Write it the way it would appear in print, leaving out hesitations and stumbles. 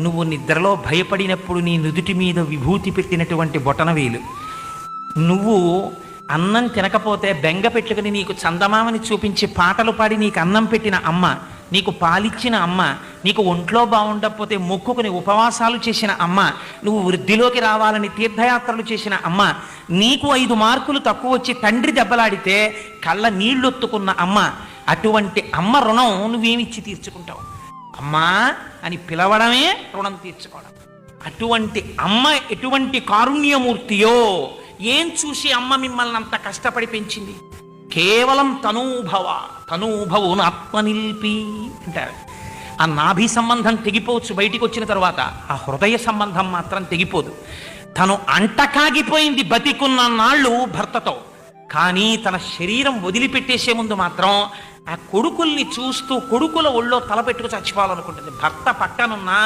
నువ్వు నిద్రలో భయపడినప్పుడు నీ నుదుటి మీద విభూతి పెట్టినటువంటి బొటనవేలు, నువ్వు అన్నం తినకపోతే బెంగ పెట్టుకుని నీకు చందమామని చూపించి పాటలు పాడి నీకు అన్నం పెట్టిన అమ్మ, నీకు పాలిచ్చిన అమ్మ, నీకు ఒంట్లో బాగుండకపోతే మొక్కుకుని ఉపవాసాలు చేసిన అమ్మ, నువ్వు వృద్ధిలోకి రావాలని తీర్థయాత్రలు చేసిన అమ్మ, నీకు 5 మార్కులు తక్కువ వచ్చి తండ్రి దెబ్బలాడితే కళ్ళ నీళ్ళొత్తుకున్న అమ్మ, అటువంటి అమ్మ రుణం నువ్వేమిచ్చి తీర్చుకుంటావు? అమ్మా అని పిలవడమే రుణం తీర్చుకోవడం. అటువంటి అమ్మ ఎటువంటి కారుణ్యమూర్తియో, ఏం చూసి అమ్మ మిమ్మల్ని అంత కష్టపడి పెంచింది? కేవలం తనూభవును ఆత్మనిల్పి అంటారు. ఆ నాభి సంబంధం తెగిపోవచ్చు బయటికి వచ్చిన తర్వాత, ఆ హృదయ సంబంధం మాత్రం తెగిపోదు. తను అంటకాగిపోయింది బతికున్న నాళ్ళు భర్తతో, కానీ తన శరీరం వదిలిపెట్టేసే ముందు మాత్రం ఆ కొడుకుల్ని చూస్తూ కొడుకుల ఒళ్ళో తలపెట్టుకు చచ్చిపోవాలనుకుంటుంది. భర్త పక్కనున్నా